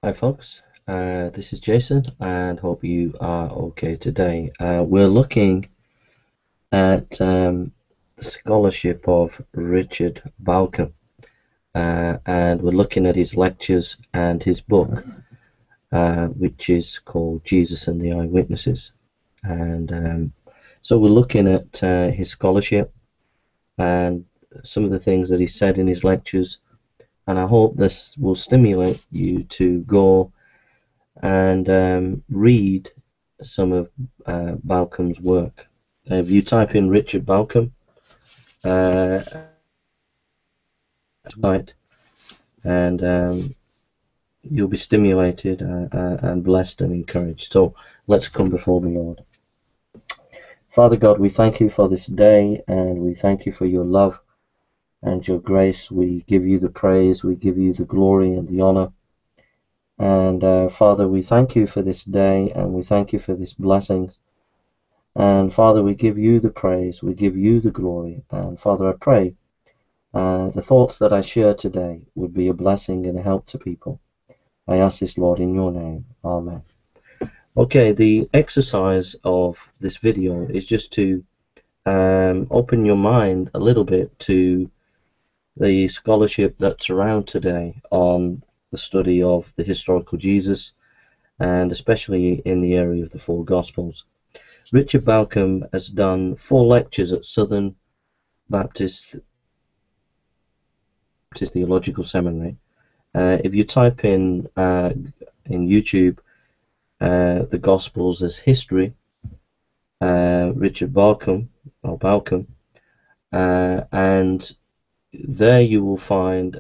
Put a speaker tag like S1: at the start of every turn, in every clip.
S1: Hi folks, this is Jason and hope you are okay today. We're looking at the scholarship of Richard Bauckham, and we're looking at his lectures and his book, which is called Jesus and the Eyewitnesses. And so we're looking at his scholarship and some of the things that he said in his lectures, and I hope this will stimulate you to go and read some of Bauckham's work. If you type in Richard Bauckham, uh, right, and you'll be stimulated and blessed and encouraged. So let's come before the Lord. Father God, we thank you for this day, and we thank you for your love and your grace. We give you the praise, we give you the glory and the honor. And Father, we thank you for this day, and we thank you for these blessings. And Father, we give you the praise, we give you the glory. And Father, I pray the thoughts that I share today would be a blessing and a help to people. I ask this, Lord, in your name. Amen. Okay, the exercise of this video is just to open your mind a little bit to the scholarship that's around today on the study of the historical Jesus, and especially in the area of the four Gospels. Richard Bauckham has done 4 lectures at Southern Baptist Theological Seminary. If you type in YouTube the Gospels as history, Richard Bauckham or Bauckham, and there you will find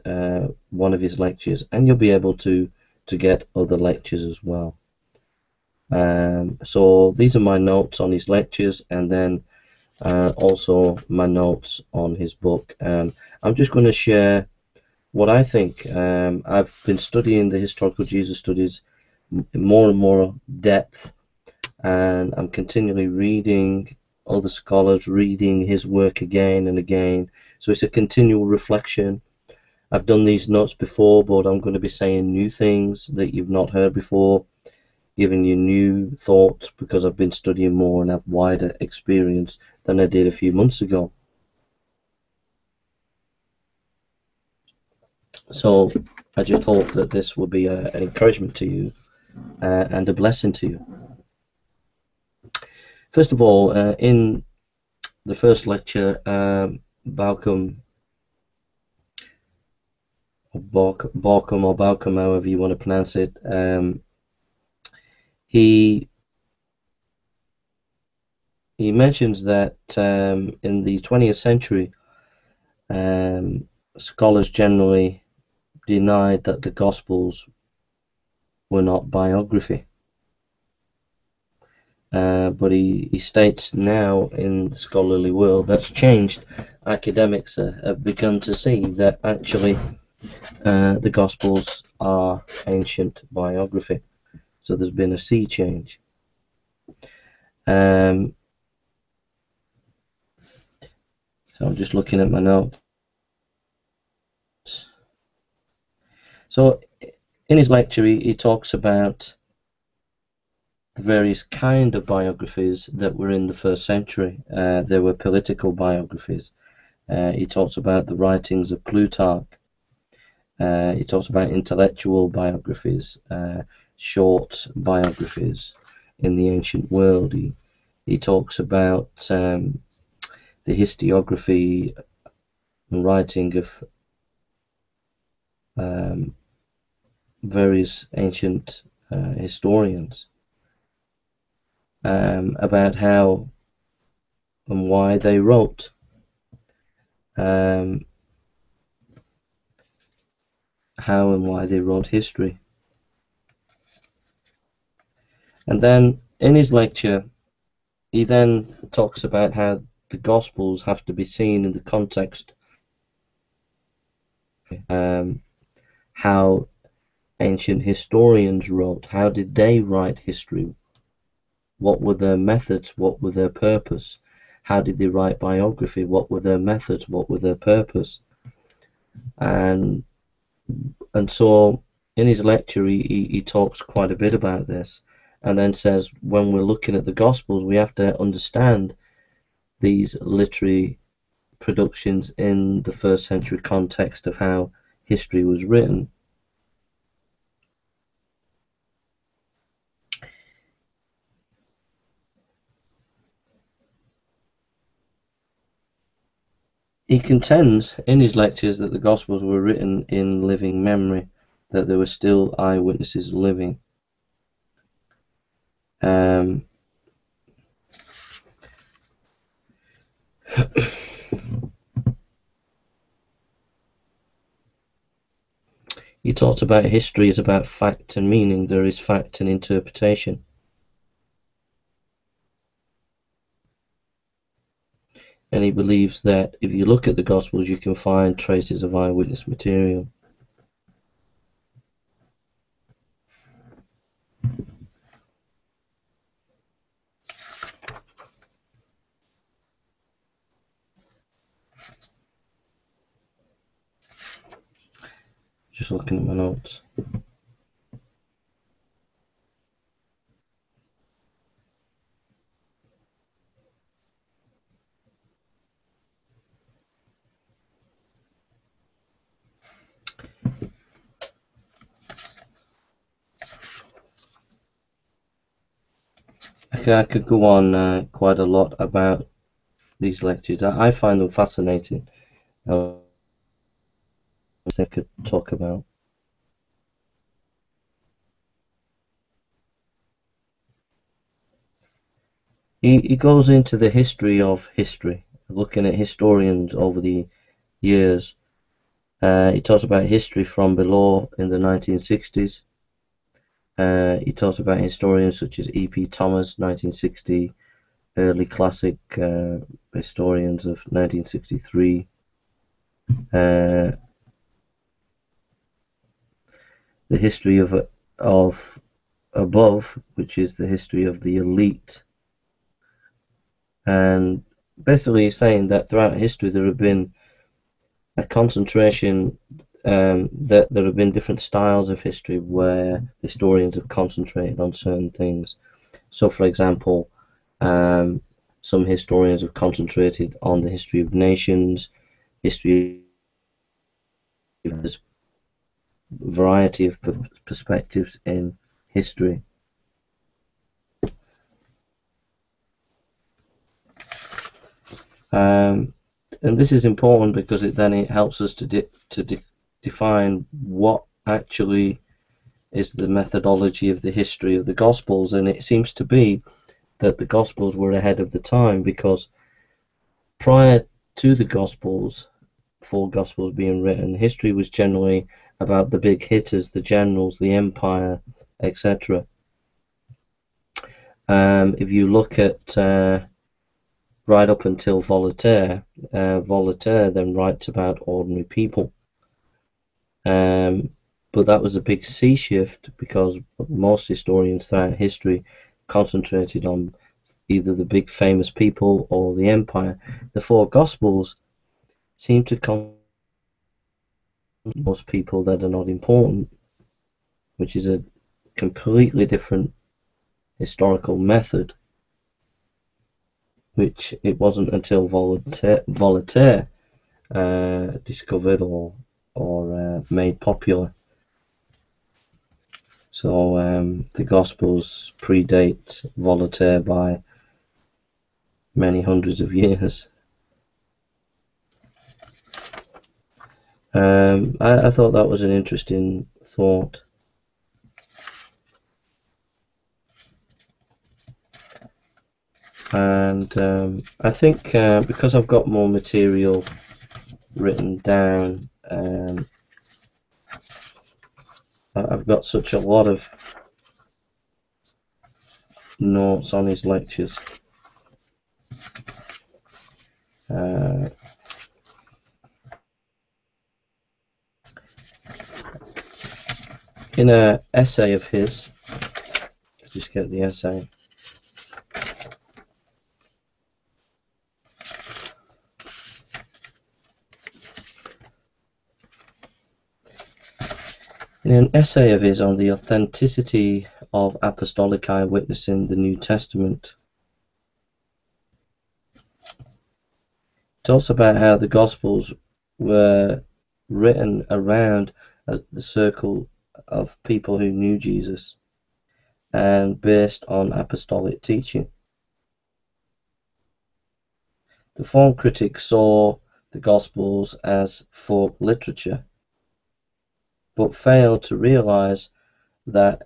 S1: one of his lectures, and you'll be able to get other lectures as well. So these are my notes on his lectures, and then also my notes on his book. And I'm just going to share what I think. I've been studying the historical Jesus studies in more and more depth, and I'm continually reading other scholars, reading his work again and again. So it's a continual reflection. I've done these notes before, but I'm going to be saying new things that you've not heard before, giving you new thoughts, because I've been studying more and have wider experience than I did a few months ago. So I just hope that this will be an encouragement to you and a blessing to you. First of all, in the first lecture, Bauckham, Bauckham, however you want to pronounce it, he mentions that in the 20th century, scholars generally denied that the Gospels were not biography. But he states now in the scholarly world that's changed. Academics have begun to see that actually the Gospels are ancient biography. So there's been a sea change. So I'm just looking at my notes. So in his lecture he talks about the various kind of biographies that were in the first century. There were political biographies. He talks about the writings of Plutarch. He talks about intellectual biographies, short biographies in the ancient world. He talks about the historiography and writing of various ancient historians, about how and why they wrote. How and why they wrote history. And then in his lecture he then talks about how the Gospels have to be seen in the context, how ancient historians wrote. How did they write history? What were their methods? What were their purpose? How did they write biography? What were their methods? What were their purpose? And so in his lecture, he talks quite a bit about this, and then says when we're looking at the Gospels, we have to understand these literary productions in the first century context of how history was written. He contends in his lectures that the Gospels were written in living memory, that there were still eyewitnesses living. He talks about history is about fact and meaning. There is fact and interpretation. And he believes that if you look at the Gospels, you can find traces of eyewitness material. Just looking at my notes. Okay, I could go on quite a lot about these lectures. I find them fascinating. I could talk about. He goes into the history of history, looking at historians over the years. He talks about history from below in the 1960s. He talks about historians such as E.P. Thomas, 1960, early classic historians of 1963. The history of above, which is the history of the elite. And basically saying that throughout history there have been a concentration, that there have been different styles of history where historians have concentrated on certain things. So for example, some historians have concentrated on the history of nations, history of a variety of perspectives in history. And this is important because it helps us to define what actually is the methodology of the history of the Gospels. And it seems to be that the Gospels were ahead of the time, because prior to the Gospels, 4 Gospels being written, history was generally about the big hitters, the generals, the empire, etc. If you look at right up until Voltaire, Voltaire then writes about ordinary people. But that was a big sea shift, because most historians throughout history concentrated on either the big famous people or the empire. The 4 Gospels seem to concentrate on most people that are not important, which is a completely different historical method, which it wasn't until Voltaire discovered or made popular. So the Gospels predate Voltaire by many hundreds of years. I thought that was an interesting thought. And I think because I've got more material written down, I've got such a lot of notes on his lectures. In an essay of his, just get the essay. In an essay of his on the authenticity of apostolic eyewitness in the New Testament, he talks about how the Gospels were written around the circle of people who knew Jesus and based on apostolic teaching. The form critic saw the Gospels as folk literature, but failed to realize that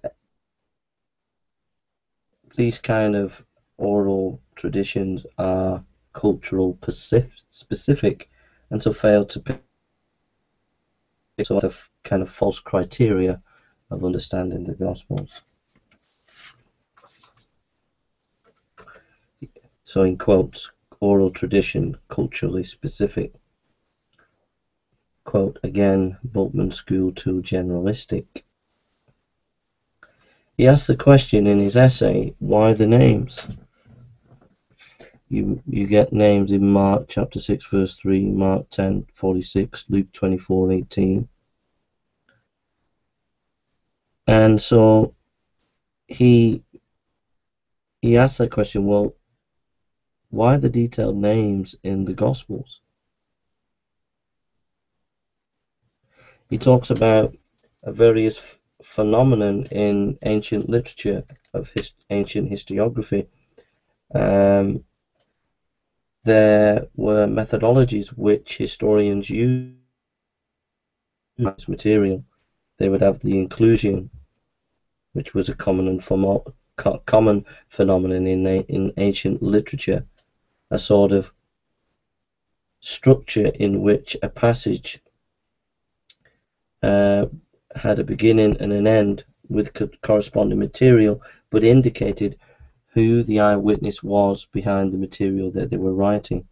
S1: these kind of oral traditions are cultural specific, and so failed to pick sort of kind of false criteria of understanding the Gospels. So in quotes, oral tradition, culturally specific. Quote again, Bultmann School too generalistic. He asked the question in his essay, why the names? You get names in Mark chapter 6 verse 3, Mark 10:46, Luke 24:18. And so he asked that question, well, why the detailed names in the Gospels? He talks about a various phenomenon in ancient literature of ancient historiography. There were methodologies which historians used as material. They would have the inclusion, which was a common phenomenon in ancient literature, a sort of structure in which a passage had a beginning and an end with corresponding material, but indicated who the eyewitness was behind the material that they were writing.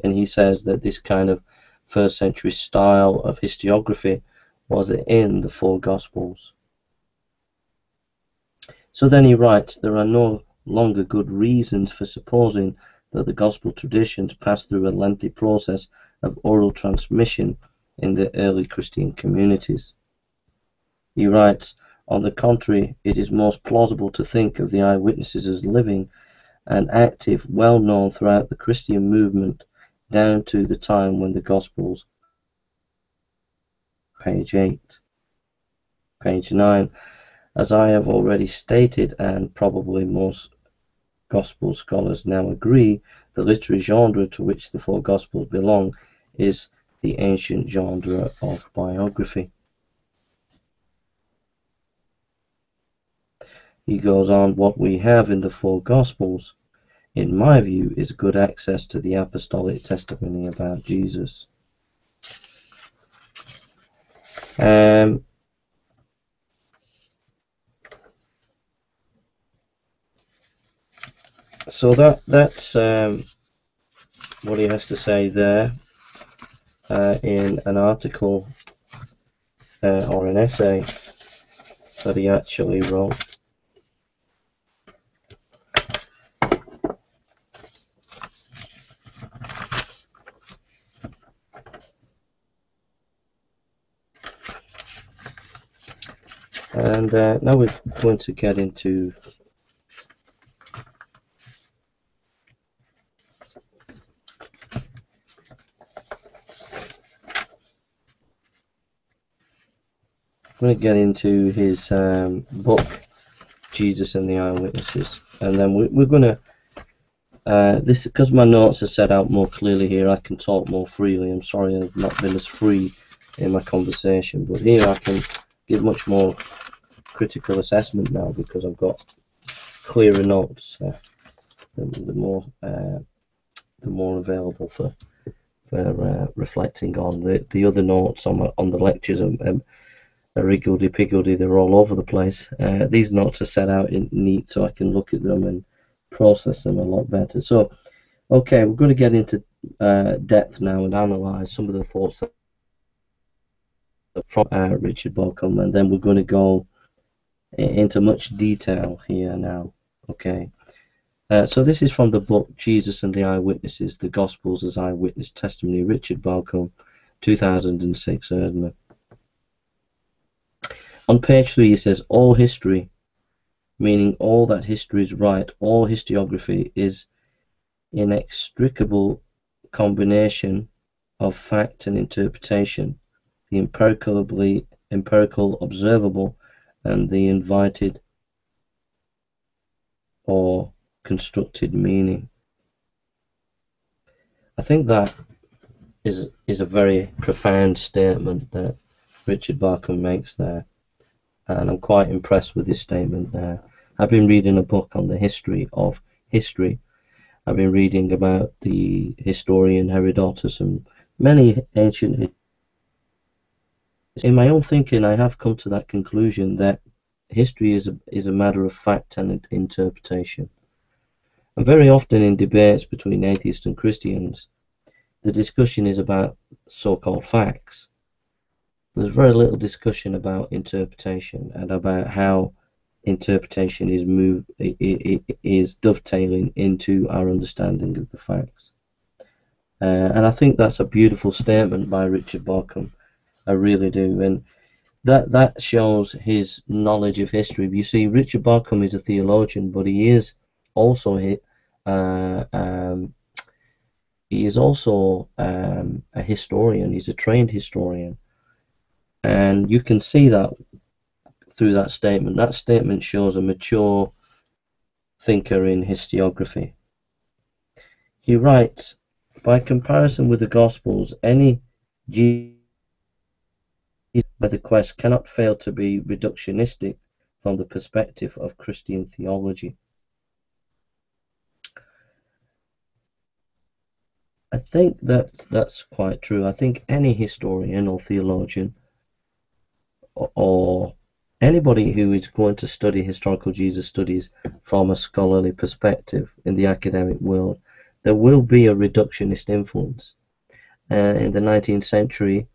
S1: And he says that this kind of first century style of historiography was in the four Gospels. So then he writes, there are no longer good reasons for supposing that the Gospel traditions passed through a lengthy process of oral transmission in the early Christian communities. He writes, on the contrary, it is most plausible to think of the eyewitnesses as living and active, well known throughout the Christian movement down to the time when the Gospels, page 8. Page 9. As I have already stated, and probably most Gospel scholars now agree, the literary genre to which the four Gospels belong is the ancient genre of biography. He goes on, what we have in the four Gospels, in my view, is good access to the apostolic testimony about Jesus. So that's what he has to say there in an article or an essay that he actually wrote. And now we're going to get into his book, Jesus and the Eyewitnesses, and then we're going to this, because my notes are set out more clearly here, I can talk more freely. I'm sorry I've not been as free in my conversation, but here I can give much more critical assessment now because I've got clearer notes. The more available for reflecting on. The other notes on the lectures are higgledy-piggledy, they're all over the place. These notes are set out in neat so I can look at them and process them a lot better. So, okay, we're going to get into depth now and analyze some of the thoughts from Richard Bauckham, and then we're going to go into much detail here now. Okay, so this is from the book Jesus and the Eyewitnesses, the Gospels as Eyewitness Testimony, Richard Bauckham, 2006, Erdman. On page 3 he says, all history, meaning all that history is right, all historiography is inextricable combination of fact and interpretation, the empirical observable, and the invited or constructed meaning. I think that is a very profound statement that Richard Bauckham makes there, and I'm quite impressed with this statement there. I've been reading a book on the history of history. I've been reading about the historian Herodotus and many ancient. In my own thinking, I have come to that conclusion that history is a matter of fact and interpretation. And very often in debates between atheists and Christians, the discussion is about so-called facts. There's very little discussion about interpretation and about how interpretation is dovetailing into our understanding of the facts. And I think that's a beautiful statement by Richard Bauckham. I really do. And that shows his knowledge of history. You see, Richard Bauckham is a theologian, but he is also a historian. He's a trained historian, and you can see that through that statement. That statement shows a mature thinker in historiography. He writes, by comparison with the Gospels, any Jesus by the quest cannot fail to be reductionistic from the perspective of Christian theology. I think that's quite true. I think any historian or theologian or anybody who is going to study historical Jesus studies from a scholarly perspective in the academic world, there will be a reductionist influence. In the 19th century,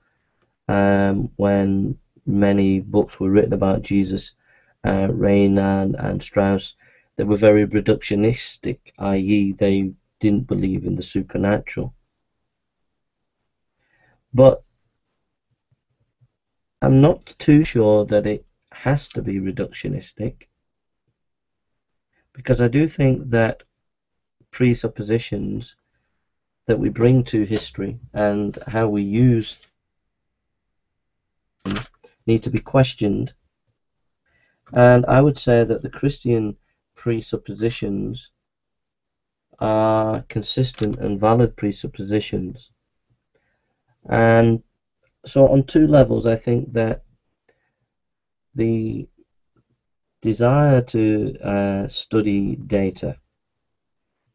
S1: when many books were written about Jesus, Renan and Strauss, they were very reductionistic, i.e. they didn't believe in the supernatural. But I'm not too sure that it has to be reductionistic, because I do think that presuppositions that we bring to history and how we use them need to be questioned. And I would say that the Christian presuppositions are consistent and valid presuppositions. And so on two levels, I think that the desire to study data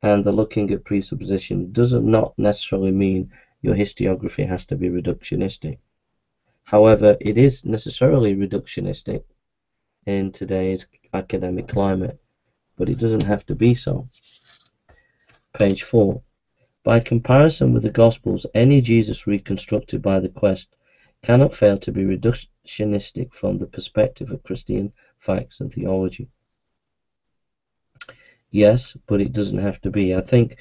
S1: and the looking at presupposition does not necessarily mean your historiography has to be reductionistic. However, it is necessarily reductionistic in today's academic climate, but it doesn't have to be so. Page 4. By comparison with the Gospels, any Jesus reconstructed by the quest cannot fail to be reductionistic from the perspective of Christian facts and theology. Yes, but it doesn't have to be. I think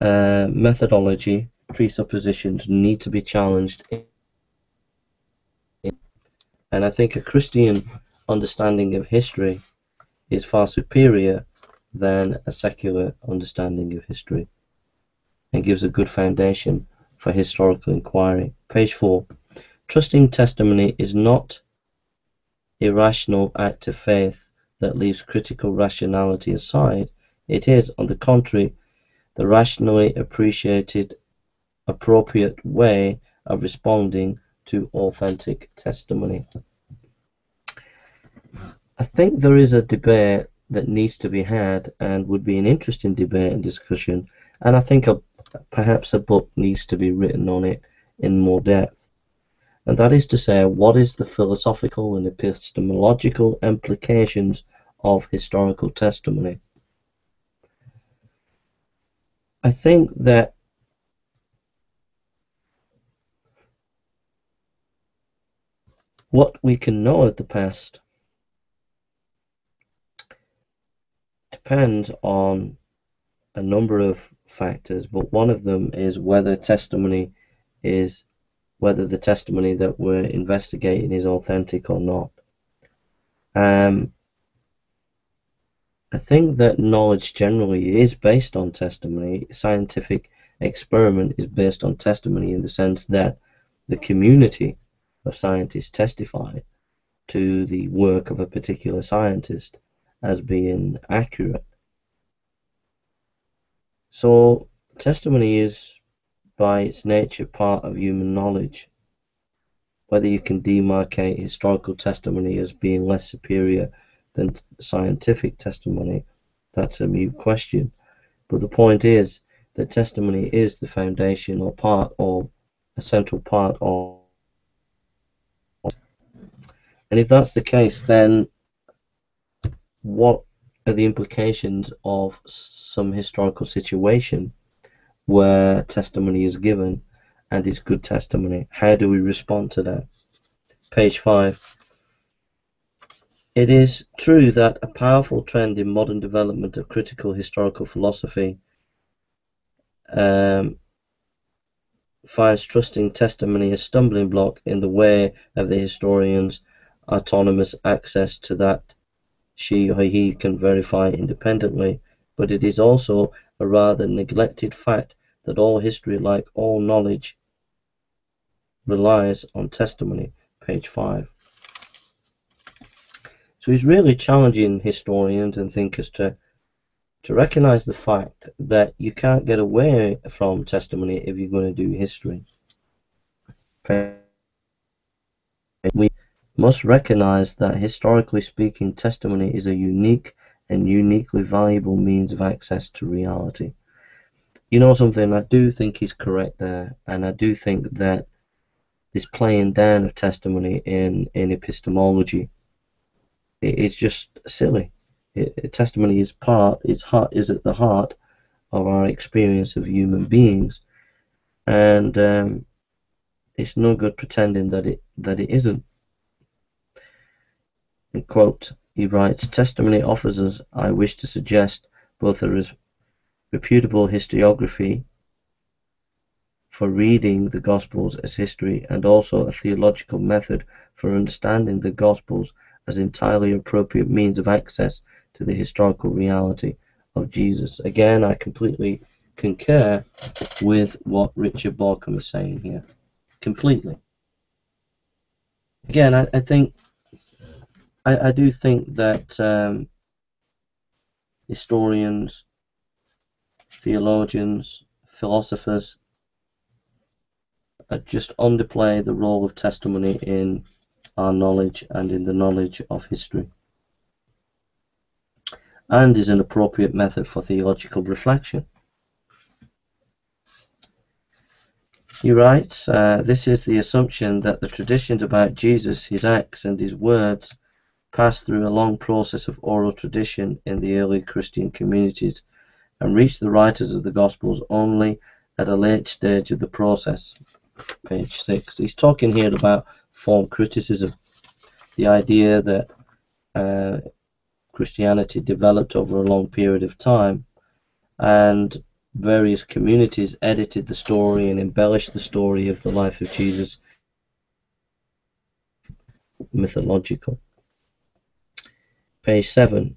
S1: methodology, presuppositions need to be challenged. And I think a Christian understanding of history is far superior than a secular understanding of history, and gives a good foundation for historical inquiry. Page 4. Trusting testimony is not an irrational act of faith that leaves critical rationality aside. It is, on the contrary, the rationally appropriate way of responding to authentic testimony. I think there is a debate that needs to be had and would be an interesting debate and discussion, and I think perhaps a book needs to be written on it in more depth. And that is to say, what is the philosophical and epistemological implications of historical testimony? I think that what we can know of the past depends on a number of factors, but one of them is whether the testimony that we're investigating is authentic or not. I think that knowledge generally is based on testimony. Scientific experiment is based on testimony in the sense that the community of scientists testify to the work of a particular scientist as being accurate. So testimony is by its nature part of human knowledge. Whether you can demarcate historical testimony as being less superior than scientific testimony, that's a moot question. But the point is that testimony is the foundation or part of a central part of. And if that's the case, then what are the implications of some historical situation where testimony is given and it's good testimony? How do we respond to that? Page 5. It is true that a powerful trend in modern development of critical historical philosophy finds trusting testimony a stumbling block in the way of the historian's autonomous access to that she or he can verify independently, but it is also a rather neglected fact that all history, like all knowledge, relies on testimony. Page 5. So he's really challenging historians and thinkers to recognize the fact that you can't get away from testimony if you're going to do history. We must recognize that, historically speaking, testimony is a unique and uniquely valuable means of access to reality. You know something, I do think he's correct there, and I do think that this playing down of testimony in epistemology, it's just silly. Testimony is at the heart of our experience of human beings, and it's no good pretending that it isn't. In quote, he writes, testimony offers us, I wish to suggest, both a reputable historiography for reading the Gospels as history, and also a theological method for understanding the Gospels as entirely appropriate means of access to the historical reality of Jesus. Again, I completely concur with what Richard Bauckham is saying here. Completely. Again, I do think that historians, theologians, philosophers just underplay the role of testimony in our knowledge and in the knowledge of history, and is an appropriate method for theological reflection. He writes, this is the assumption that the traditions about Jesus, his acts and his words passed through a long process of oral tradition in the early Christian communities and reached the writers of the Gospels only at a late stage of the process. Page 6. He's talking here about form criticism, the idea that Christianity developed over a long period of time, and various communities edited the story and embellished the story of the life of Jesus, mythological. Page 7.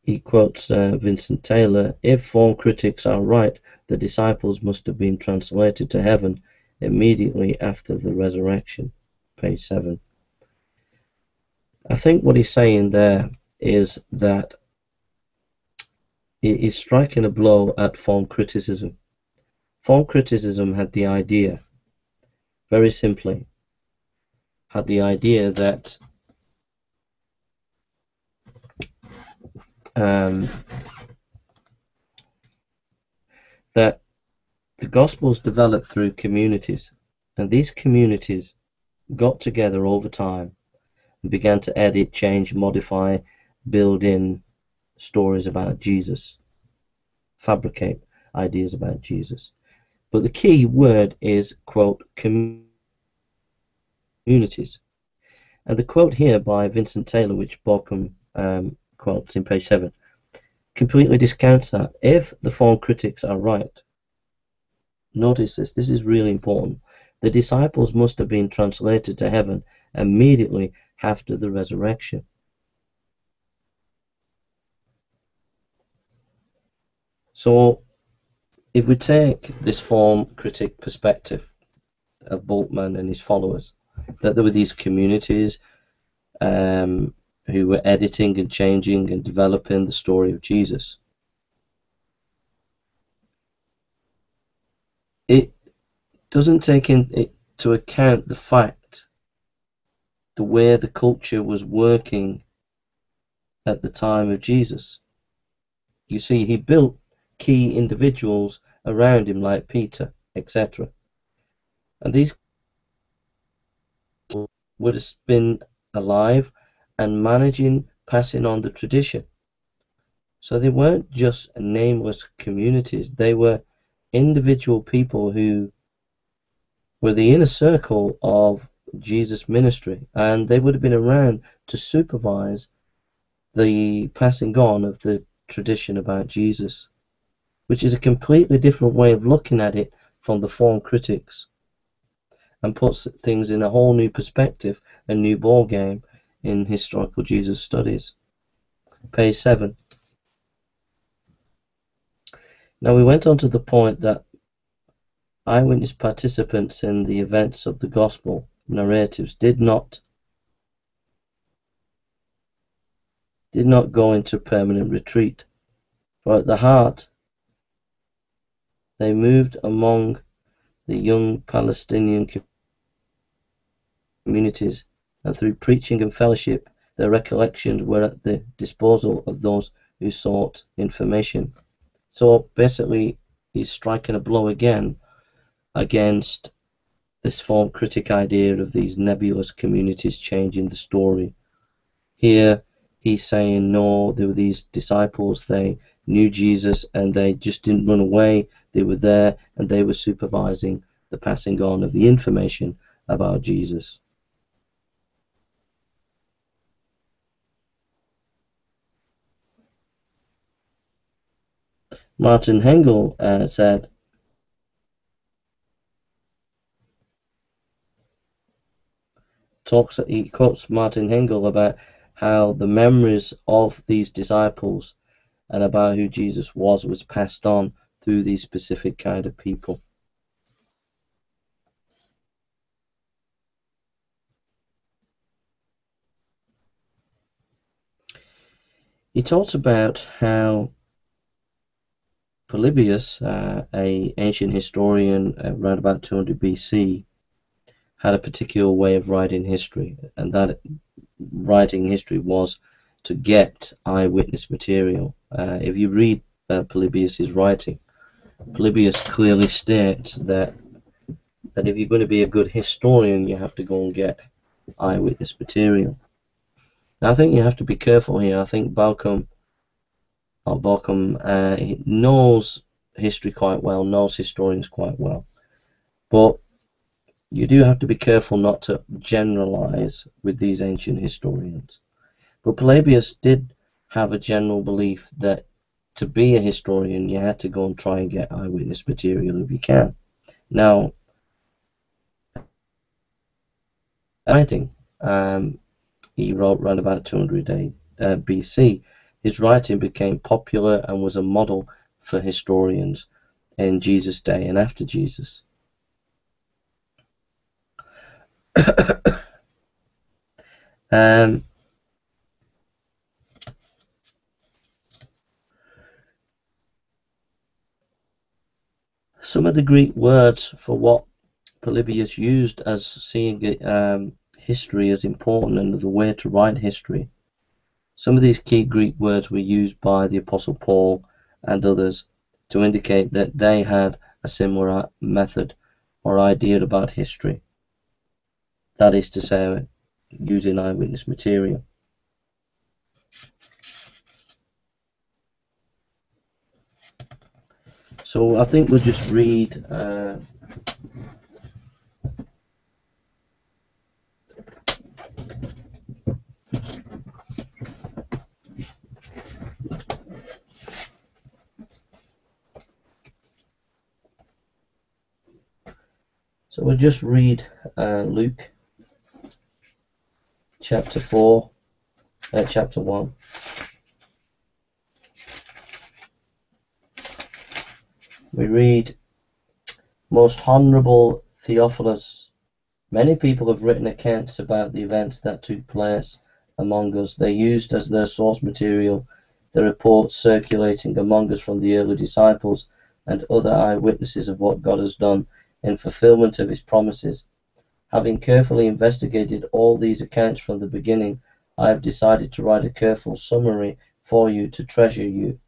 S1: He quotes Vincent Taylor, if form critics are right, the disciples must have been translated to heaven immediately after the resurrection. Page 7. I think what he's saying there is that he's striking a blow at form criticism. Form criticism had the idea, very simply, had the idea that that the Gospels developed through communities, and these communities got together over time and began to edit, change, modify, build in stories about Jesus, fabricate ideas about Jesus. But the key word is, quote, communities. And the quote here by Vincent Taylor, which Bauckham quotes in page 7, completely discounts that. If the form critics are right, notice this is really important, the disciples must have been translated to heaven immediately after the resurrection. So if we take this form critic perspective of Bauckham and his followers, that there were these communities who were editing and changing and developing the story of Jesus, it doesn't take into account the fact the way the culture was working at the time of Jesus. You see, he built key individuals around him like Peter, etc. And these would have been alive and managing, passing on the tradition. So they weren't just nameless communities, they were individual people who were the inner circle of Jesus' ministry, and they would have been around to supervise the passing on of the tradition about Jesus, which is a completely different way of looking at it from the form critics, and puts things in a whole new perspective, a new ball game in historical Jesus studies. Page 7. Now we went on to the point that eyewitness participants in the events of the gospel narratives did not go into permanent retreat, for at the heart they moved among the young Palestinian communities, and through preaching and fellowship their recollections were at the disposal of those who sought information. So basically he's striking a blow again against this form critic idea of these nebulous communities changing the story. Here he's saying no, there were these disciples, they knew Jesus and they just didn't run away, they were there and they were supervising the passing on of the information about Jesus. Martin Hengel said, he quotes Martin Hengel about how the memories of these disciples and about who Jesus was passed on through these specific kind of people. He talks about how Polybius, an ancient historian around about 200 BC, had a particular way of writing history, and that writing history was to get eyewitness material. If you read Polybius's writing, Polybius clearly states that if you're going to be a good historian, you have to go and get eyewitness material. Now, I think you have to be careful here. I think Bauckham knows history quite well, knows historians quite well, but you do have to be careful not to generalize with these ancient historians. But Polybius did have a general belief that to be a historian you had to go and try and get eyewitness material if you can. Now, writing, he wrote around about 200 BC. His writing became popular and was a model for historians in Jesus' day and after Jesus. Some of the Greek words for what Polybius used as seeing history as important and the way to write history, some of these key Greek words were used by the Apostle Paul and others to indicate that they had a similar method or idea about history. That is to say, using eyewitness material. So I think we'll just read Luke chapter 1. We read, "Most Honourable Theophilus, many people have written accounts about the events that took place among us. They used as their source material the reports circulating among us from the early disciples and other eyewitnesses of what God has done in fulfillment of his promises. Having carefully investigated all these accounts from the beginning, I have decided to write a careful summary for you to treasure you,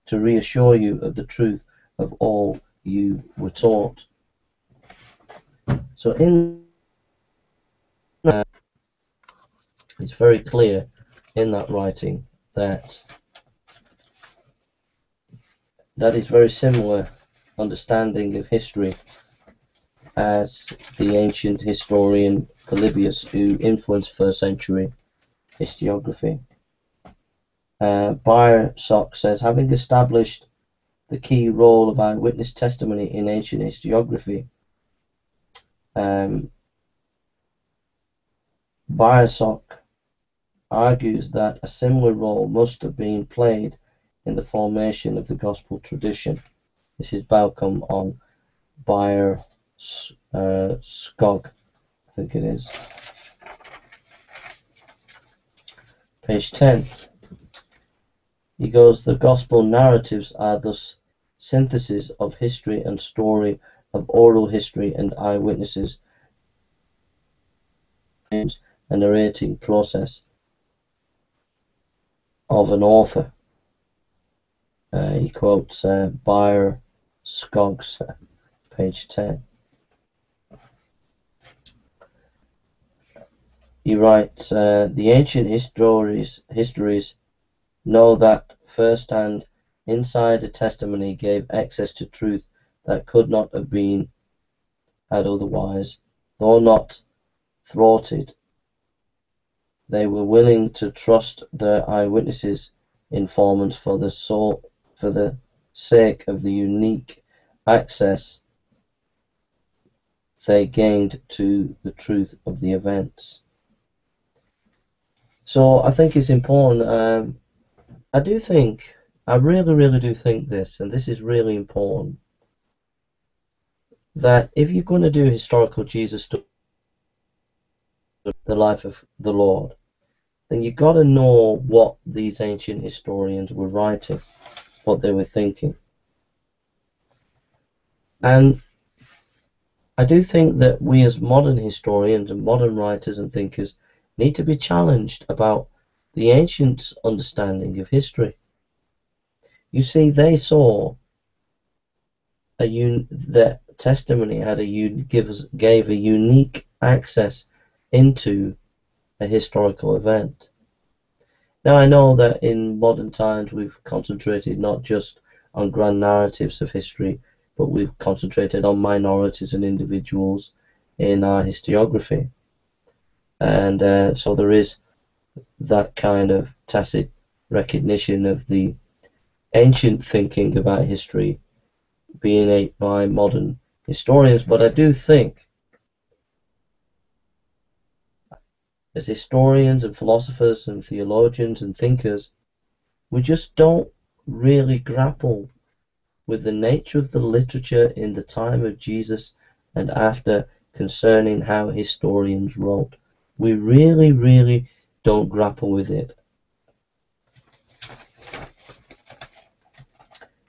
S1: to reassure you of the truth of all you were taught." So it's very clear in that writing that is very similar understanding of history as the ancient historian Polybius, who influenced first century historiography. Bauckham says, having established the key role of eyewitness testimony in ancient historiography, Bauckham argues that a similar role must have been played in the formation of the gospel tradition. This is Bauckham on Skog, I think it is. Page 10. He goes, "The gospel narratives are thus synthesis of history and story, of oral history and eyewitnesses, and narrating process of an author." He quotes Bayer Skog's page 10. He writes, "The ancient histories know that first-hand insider testimony gave access to truth that could not have been had otherwise. Though not thwarted, they were willing to trust their eyewitnesses informants for the sake of the unique access they gained to the truth of the events." So I think it's important. I really do think this, and this is really important, that if you're going to do historical Jesus story, the life of the Lord, then you've got to know what these ancient historians were writing, what they were thinking. And I do think that we as modern historians and modern writers and thinkers need to be challenged about the ancients' understanding of history. You see, they saw that testimony gave a unique access into a historical event. Now, I know that in modern times we've concentrated not just on grand narratives of history, but we've concentrated on minorities and individuals in our historiography. And so there is that kind of tacit recognition of the ancient thinking about history being ate by modern historians. But I do think, as historians and philosophers and theologians and thinkers, we just don't really grapple with the nature of the literature in the time of Jesus and after concerning how historians wrote. We really don't grapple with it.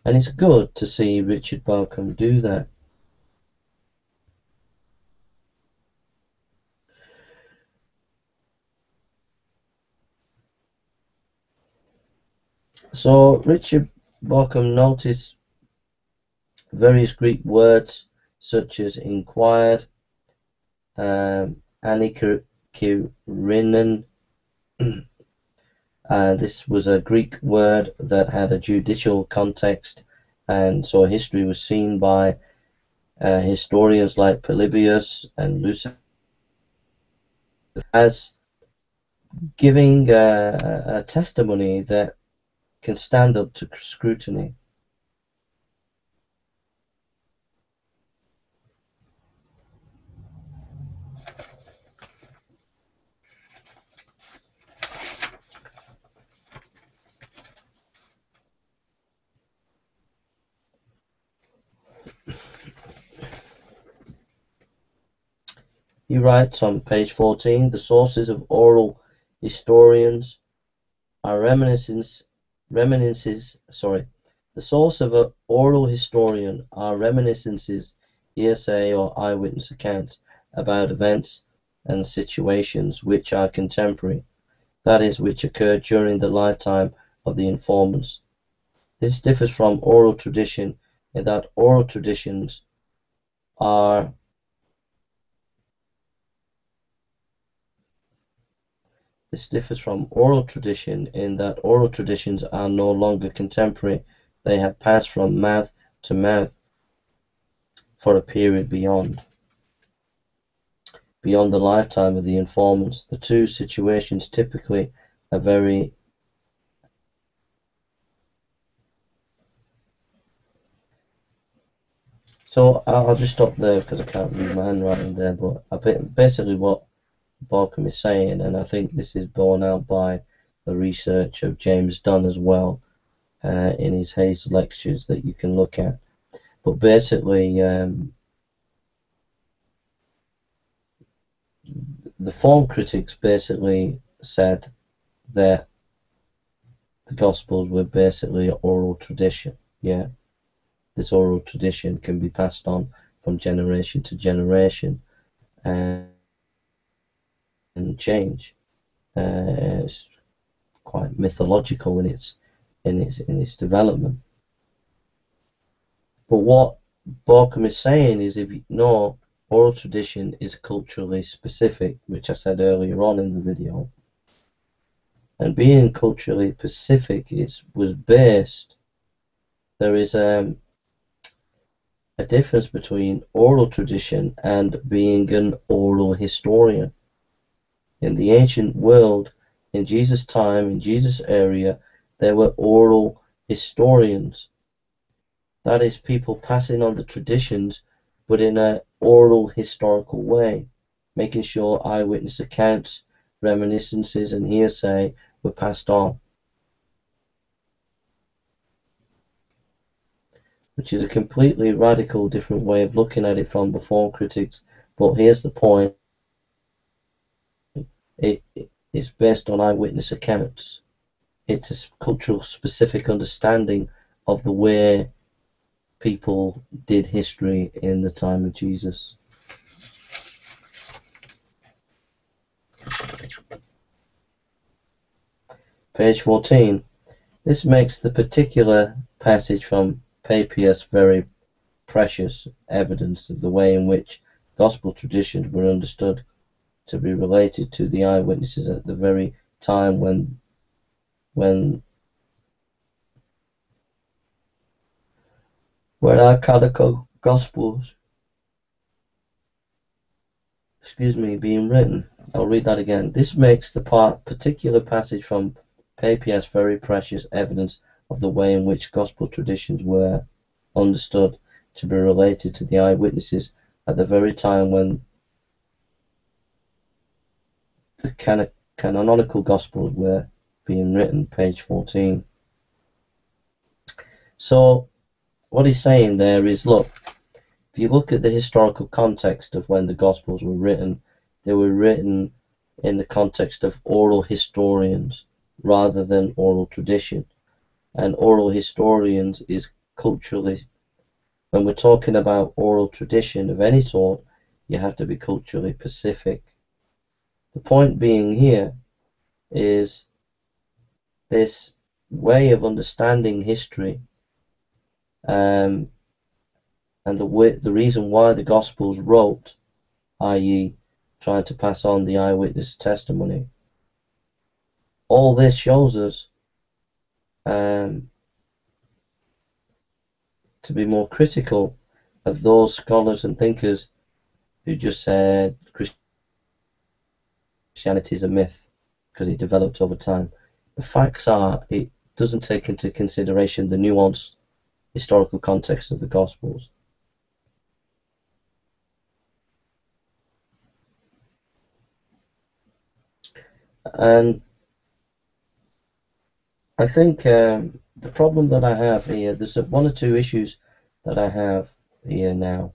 S1: And it's good to see Richard Bauckham do that. So Richard Bauckham noticed various Greek words such as inquired, anikirinen. This was a Greek word that had a judicial context, and so history was seen by historians like Polybius and Lucifer as giving a testimony that can stand up to scrutiny. He writes on page 14, the sources of oral historians are reminiscences. The source of an oral historian are reminiscences, hearsay, or eyewitness accounts about events and situations which are contemporary, that is, which occurred during the lifetime of the informants. This differs from oral tradition in that oral traditions are oral traditions are no longer contemporary. They have passed from mouth to mouth for a period beyond the lifetime of the informants. The two situations typically are very So I'll just stop there because I can't read my handwriting there, but basically what Bauckham is saying, and I think this is borne out by the research of James Dunn as well in his Hayes lectures that you can look at. But basically, the form critics basically said that the Gospels were basically oral tradition. Yeah, this oral tradition can be passed on from generation to generation and change. It's quite mythological in its development. But what Bauckham is saying is, if you know, oral tradition is culturally specific, which I said earlier on in the video. And being culturally specific was based. There is a difference between oral tradition and being an oral historian. In the ancient world, in Jesus' time, in Jesus' area, there were oral historians. That is, people passing on the traditions, but in an oral historical way, making sure eyewitness accounts, reminiscences, and hearsay were passed on. Which is a completely radical different way of looking at it from the form critics. But here's the point. It's based on eyewitness accounts. It's a cultural specific understanding of the way people did history in the time of Jesus. Page 14. This makes the particular passage from Papias very precious evidence of the way in which gospel traditions were understood to be related to the eyewitnesses at the very time when our canonical gospels being written. I'll read that again. This makes the particular passage from Papias very precious evidence of the way in which gospel traditions were understood to be related to the eyewitnesses at the very time when the canonical gospels were being written. Page 14. So what he's saying there is, look, if you look at the historical context of when the Gospels were written, they were written in the context of oral historians rather than oral tradition. And oral historians is culturally, when we're talking about oral tradition of any sort, you have to be culturally specific. The point being here is this way of understanding history and the reason why the Gospels wrote, i.e. trying to pass on the eyewitness testimony. All this shows us to be more critical of those scholars and thinkers who just said Christianity is a myth because it developed over time. The facts are, it doesn't take into consideration the nuanced historical context of the Gospels. And I think the problem that I have here, there's one or two issues that I have here now.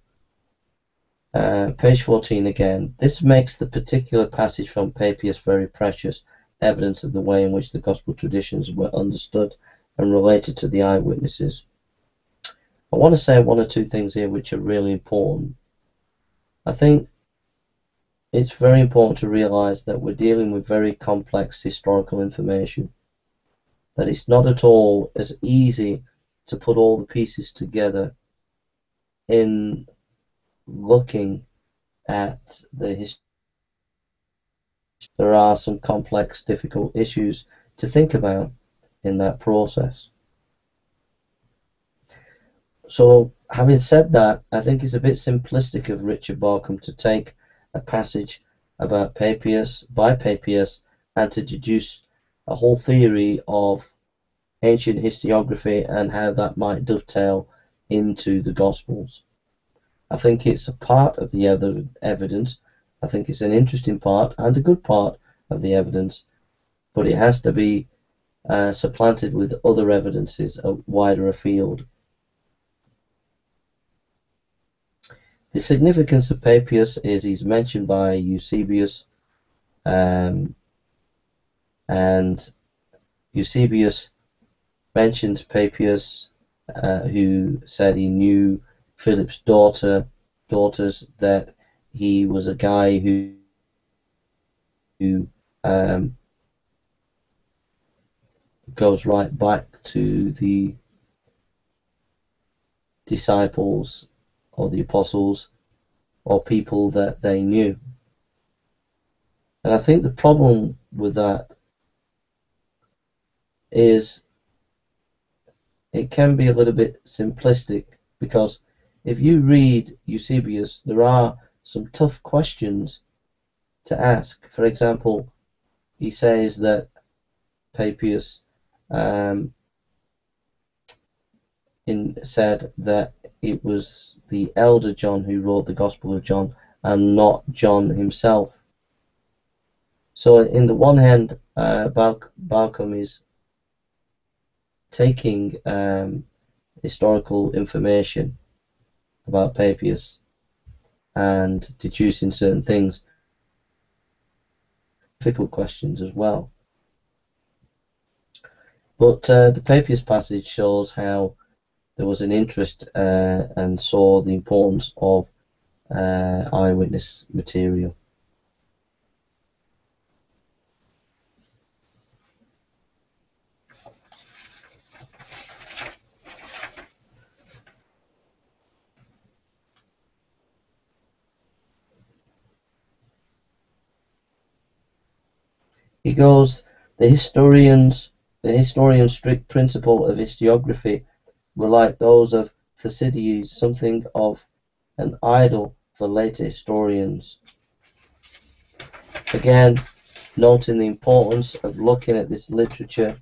S1: Page 14 again. This makes the particular passage from Papias very precious evidence of the way in which the gospel traditions were understood and related to the eyewitnesses. I want to say one or two things here which are really important. I think it's very important to realize that we're dealing with very complex historical information, that it's not at all as easy to put all the pieces together in looking at the history. There are some complex, difficult issues to think about in that process. So, having said that, I think it's a bit simplistic of Richard Bauckham to take a passage about Papias, by Papias, and to deduce a whole theory of ancient historiography and how that might dovetail into the Gospels. I think it's a part of the evidence. I think it's an interesting part and a good part of the evidence, but it has to be supplanted with other evidences wider afield. The significance of Papias is he's mentioned by Eusebius, and Eusebius mentions Papias, who said he knew Philip's daughters, that he was a guy who goes right back to the disciples or the apostles or people that they knew. And I think the problem with that is it can be a little bit simplistic, because if you read Eusebius, there are some tough questions to ask. For example, he says that Papias said that it was the elder John who wrote the Gospel of John and not John himself. So in the one hand, Bauckham is taking historical information about Papias and deducing certain things, difficult questions as well. But the Papias passage shows how there was an interest and saw the importance of eyewitness material. He goes, the historian's strict principle of historiography were like those of Thucydides, something of an idol for later historians. Again, noting the importance of looking at this literature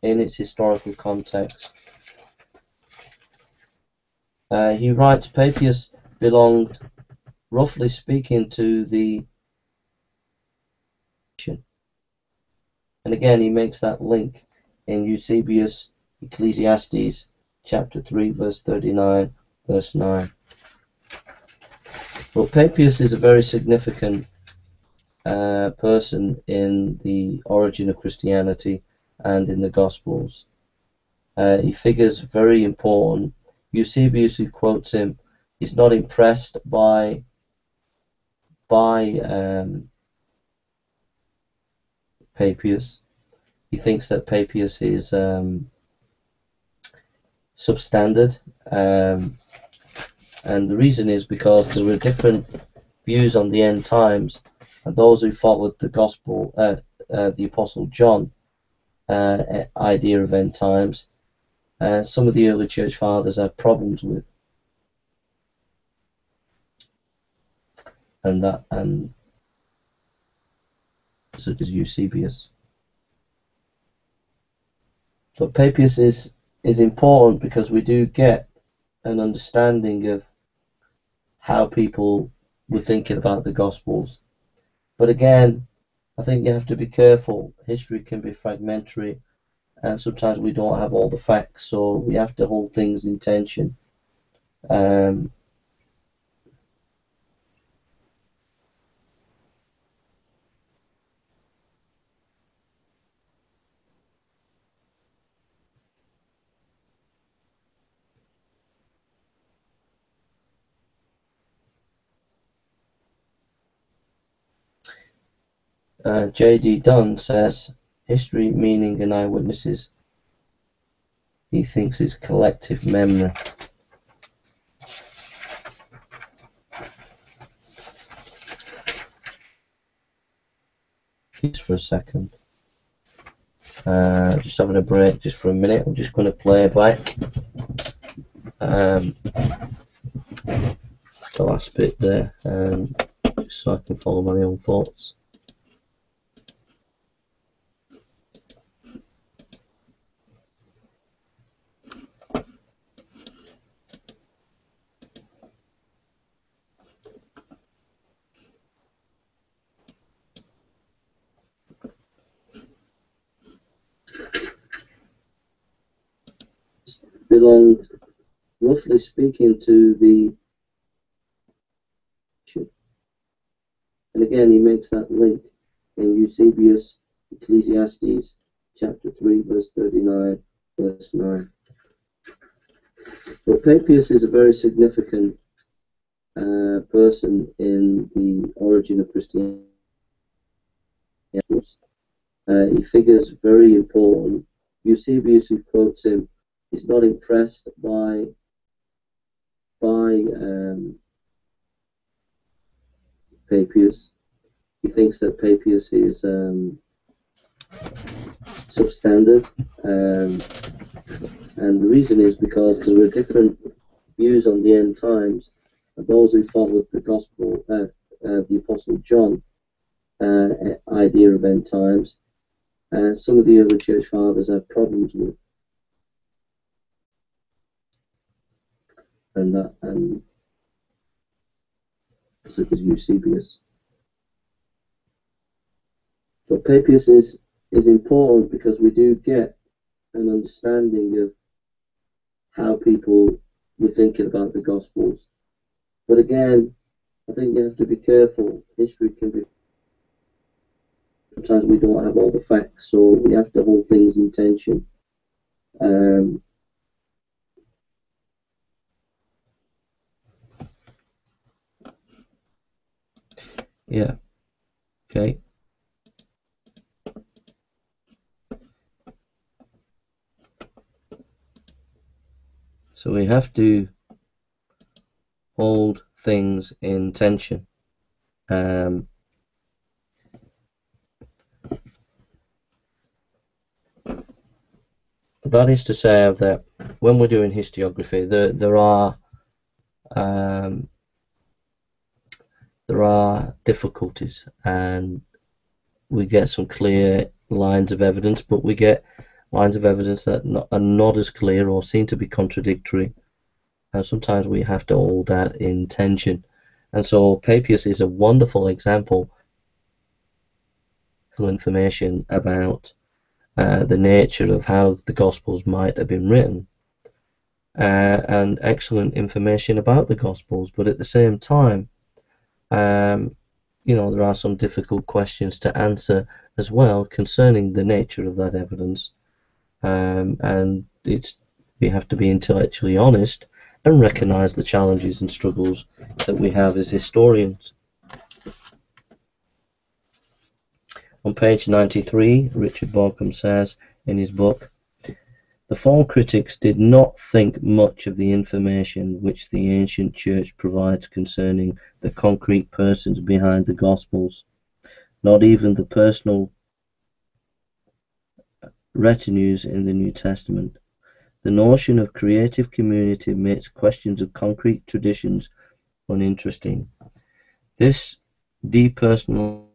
S1: in its historical context. He writes, Papias belonged, roughly speaking, to the... And again, he makes that link in Eusebius, Ecclesiastes, chapter 3, verse 39, verse 9. But Papias is a very significant person in the origin of Christianity and in the Gospels. He figures very important. Eusebius, who quotes him, is not impressed by Papias. He thinks that Papias is substandard, and the reason is because there were different views on the end times, and those who followed the gospel, the Apostle John idea of end times, some of the early church fathers had problems with, and such as Eusebius. But Papias is important because we do get an understanding of how people were thinking about the Gospels. But again, I think you have to be careful. History can be fragmentary, and sometimes we don't have all the facts, so we have to hold things in tension. J.D. Dunn says, history, meaning, and eyewitnesses, he thinks is collective memory. Just for a second. Just having a break just for a minute. I'm just going to play back the last bit there, just so I can follow my own thoughts. Belonged, roughly speaking, to the, and again he makes that link in Eusebius, Ecclesiastes chapter 3 verse 39 verse 9. But Papias is a very significant person in the origin of Christianity. He figures very important. Eusebius, who quotes him, is not impressed by Papias. He thinks that Papias is substandard, and the reason is because there are different views on the end times. And those who followed the gospel, the Apostle John idea of end times, some of the early church fathers have problems with, and such as Eusebius. So Papias is important because we do get an understanding of how people were thinking about the Gospels. But again, I think you have to be careful. History can be, sometimes we don't have all the facts, so we have to hold things in tension. Yeah. Okay. So we have to hold things in tension. That is to say that when we're doing historiography, there are difficulties, and we get some clear lines of evidence, but we get lines of evidence that are not as clear or seem to be contradictory, and sometimes we have to hold that in tension. And so Papias is a wonderful example of information about the nature of how the Gospels might have been written, and excellent information about the Gospels, but at the same time, you know, there are some difficult questions to answer as well concerning the nature of that evidence, and we have to be intellectually honest and recognize the challenges and struggles that we have as historians. On page 93, Richard Bauckham says in his book, "The false critics did not think much of the information which the ancient church provides concerning the concrete persons behind the Gospels, not even the personal retinues in the New Testament. The notion of creative community makes questions of concrete traditions uninteresting. This depersonal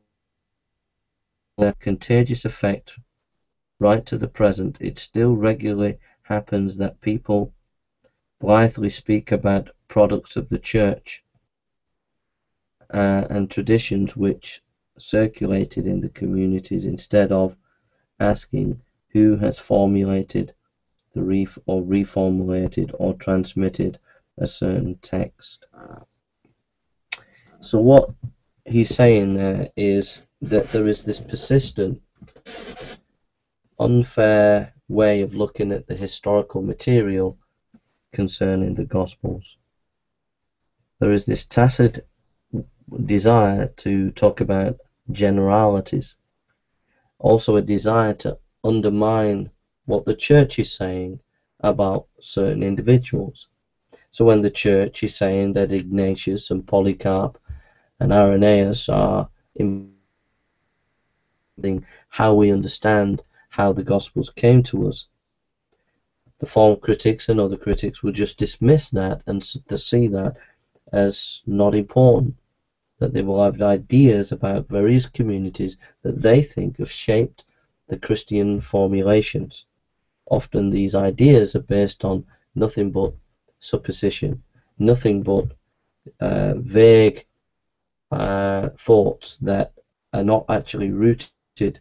S1: contagious effect right to the present, it still regularly happens that people blithely speak about products of the church and traditions which circulated in the communities instead of asking who has formulated or reformulated or transmitted a certain text." So what he's saying there is that there is this persistent, unfair way of looking at the historical material concerning the Gospels. There is this tacit desire to talk about generalities. Also a desire to undermine what the church is saying about certain individuals. So when the church is saying that Ignatius and Polycarp and Irenaeus are in how we understand how the Gospels came to us, the form critics and other critics will just dismiss that and to see that as not important, that they will have ideas about various communities that they think have shaped the Christian formulations. Often these ideas are based on nothing but supposition, nothing but vague thoughts that are not actually rooted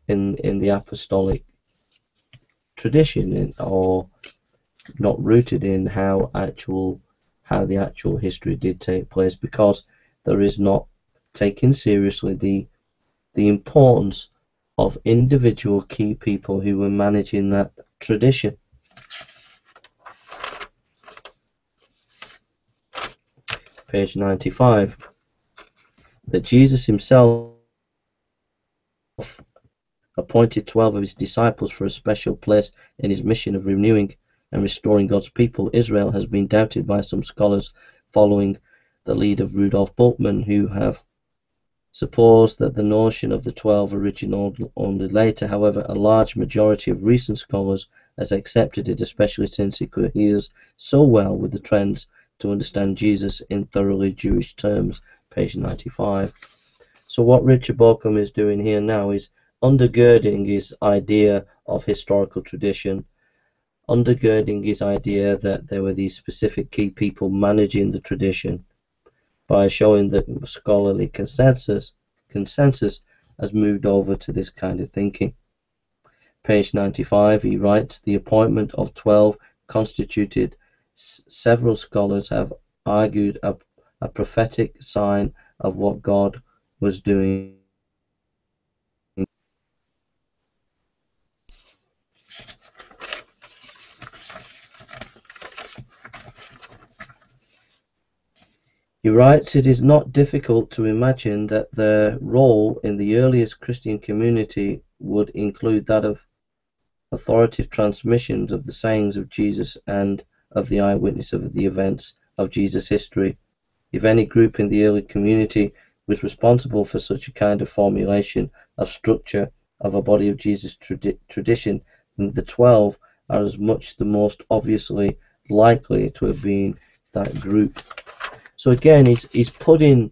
S1: in the apostolic tradition, or not rooted in how the actual history did take place, because there is not taken seriously the importance of individual key people who were managing that tradition. Page 95. That Jesus himself appointed 12 of his disciples for a special place in his mission of renewing and restoring God's people, Israel, has been doubted by some scholars following the lead of Rudolf Bultmann, who have supposed that the notion of the 12 originated only later. However, a large majority of recent scholars has accepted it, especially since it coheres so well with the trends to understand Jesus in thoroughly Jewish terms. Page 95. So what Richard Bauckham is doing here now is undergirding his idea of historical tradition, undergirding his idea that there were these specific key people managing the tradition, by showing that scholarly consensus has moved over to this kind of thinking. Page 95, he writes, the appointment of 12 constituted, several scholars have argued, a prophetic sign of what God was doing. He writes, it is not difficult to imagine that their role in the earliest Christian community would include that of authoritative transmissions of the sayings of Jesus and of the eyewitness of the events of Jesus' history. If any group in the early community was responsible for such a kind of formulation of structure of a body of Jesus tradition, then the 12 are as much the most obviously likely to have been that group. So again, he's putting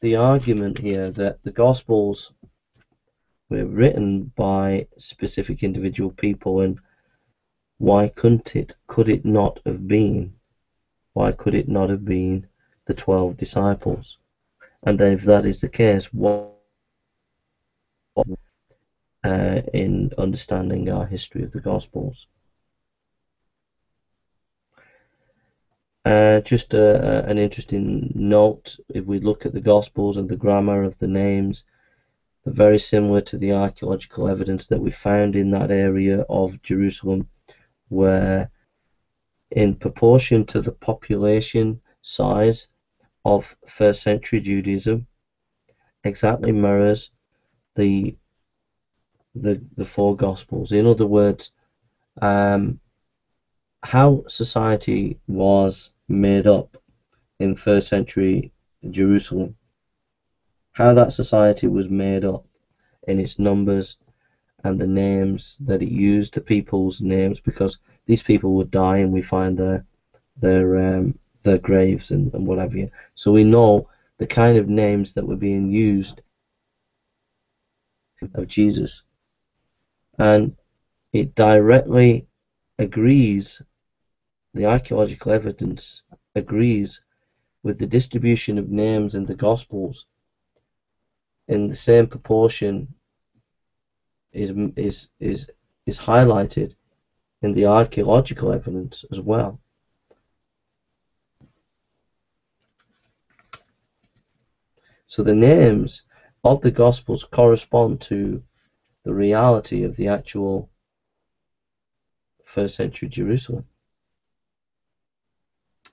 S1: the argument here that the Gospels were written by specific individual people, and why couldn't it? Could it not have been? Why could it not have been the 12 disciples? And then if that is the case, what in understanding our history of the Gospels? Just an interesting note, if we look at the Gospels and the grammar of the names, they're very similar to the archaeological evidence that we found in that area of Jerusalem, where in proportion to the population size of first century Judaism, exactly mirrors the four Gospels. In other words, how society was made up in first century Jerusalem, how that society was made up in its numbers and the names that it used, the people's names, because these people would die and we find their graves and what have you. So we know the kind of names that were being used of Jesus, and it directly agrees, the archaeological evidence agrees with the distribution of names in the Gospels in the same proportion is highlighted in the archaeological evidence as well. So the names of the Gospels correspond to the reality of the actual first century Jerusalem.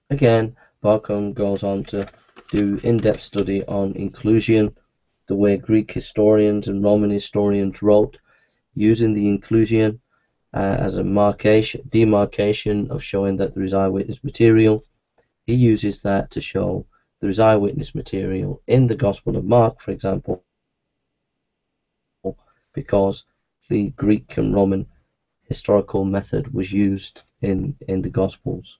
S1: Again, Bauckham goes on to do in-depth study on inclusion the way Greek historians and Roman historians wrote, using the inclusion as a demarcation of showing that there is eyewitness material. He uses that to show there is eyewitness material in the Gospel of Mark, for example, because the Greek and Roman historical method was used in the Gospels.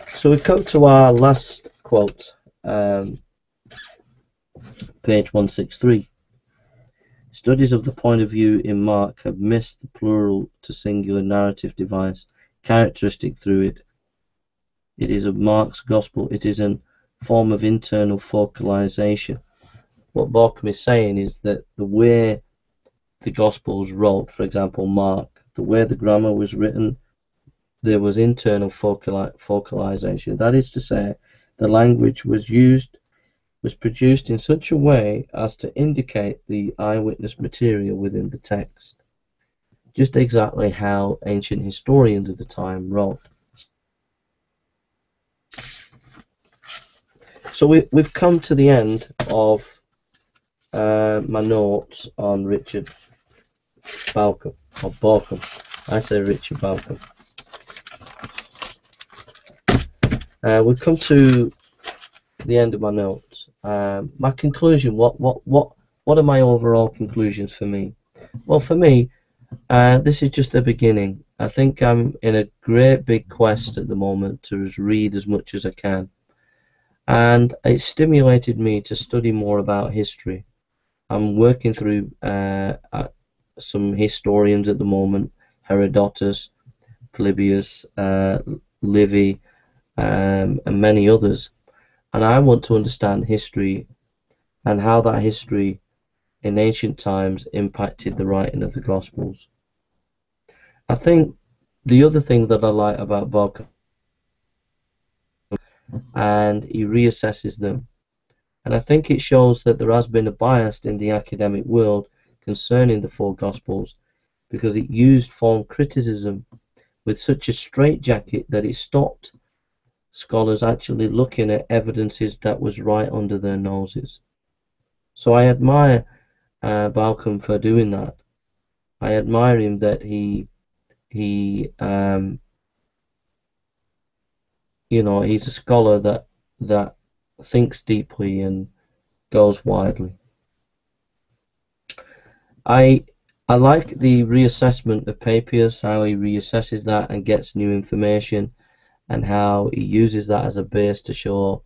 S1: So we come to our last quote, page 163. Studies of the point of view in Mark have missed the plural to singular narrative device characteristic through it. It is of Mark's Gospel. It is a form of internal focalization. What Bauckham is saying is that the way the Gospels wrote, for example Mark, the way the grammar was written, there was internal focalization. That is to say, the language was produced in such a way as to indicate the eyewitness material within the text, just exactly how ancient historians of the time wrote. So we've come to the end of my notes on Richard Bauckham, or Bauckham. I say Richard Bauckham. We've come to the end of my notes. My conclusion. What are my overall conclusions for me? Well, for me, this is just the beginning. I think I'm in a great big quest at the moment to read as much as I can, and it stimulated me to study more about history. I'm working through some historians at the moment: Herodotus, Polybius, Livy, and many others. And I want to understand history and how that history in ancient times impacted the writing of the Gospels. I think the other thing that I like about Bauckham, and he reassesses them, and I think it shows that there has been a bias in the academic world concerning the four Gospels, because it used form criticism with such a straitjacket that it stopped scholars actually looking at evidences that was right under their noses. So I admire Bauckham for doing that. I admire him that he you know, he's a scholar that thinks deeply and goes widely. I like the reassessment of Papias, how he reassesses that and gets new information, and how he uses that as a base to show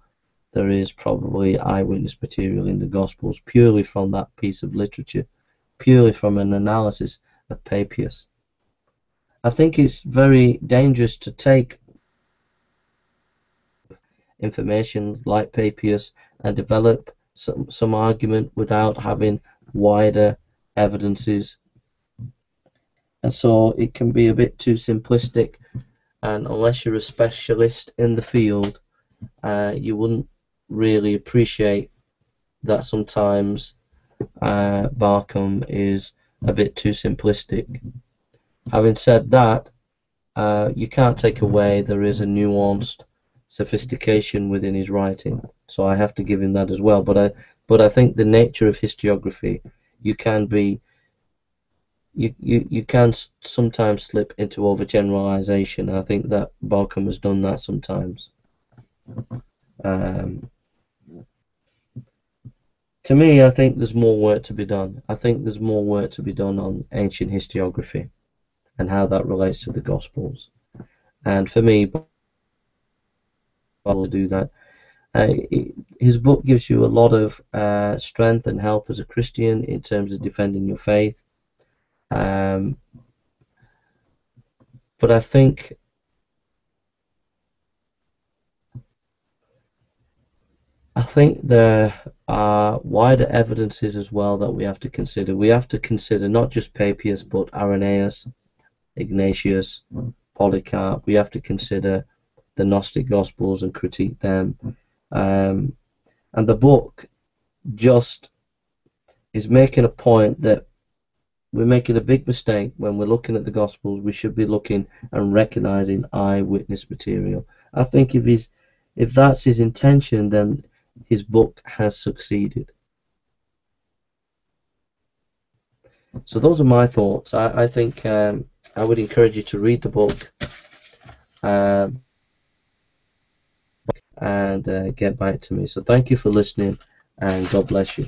S1: there is probably eyewitness material in the Gospels purely from that piece of literature, purely from an analysis of Papias. I think it's very dangerous to take information like Papias and develop some argument without having wider evidences, and so it can be a bit too simplistic, and unless you're a specialist in the field, you wouldn't really appreciate that sometimes Bauckham is a bit too simplistic. Having said that, you can't take away there is a nuanced sophistication within his writing, so I have to give him that as well. But I think the nature of historiography, you can sometimes slip into overgeneralization. I think that Bauckham has done that sometimes. To me, I think there's more work to be done. I think there's more work to be done on ancient historiography and how that relates to the Gospels. And for me, I'll do that. His book gives you a lot of strength and help as a Christian in terms of defending your faith. But I think there are wider evidences as well that we have to consider. We have to consider not just Papias, but Irenaeus, Ignatius, Polycarp. We have to consider the Gnostic Gospels and critique them. And the book just is making a point that we're making a big mistake when we're looking at the Gospels. We should be looking and recognizing eyewitness material. I think if that's his intention, then his book has succeeded. So those are my thoughts. I think I would encourage you to read the book and get back to me. So thank you for listening, and God bless you.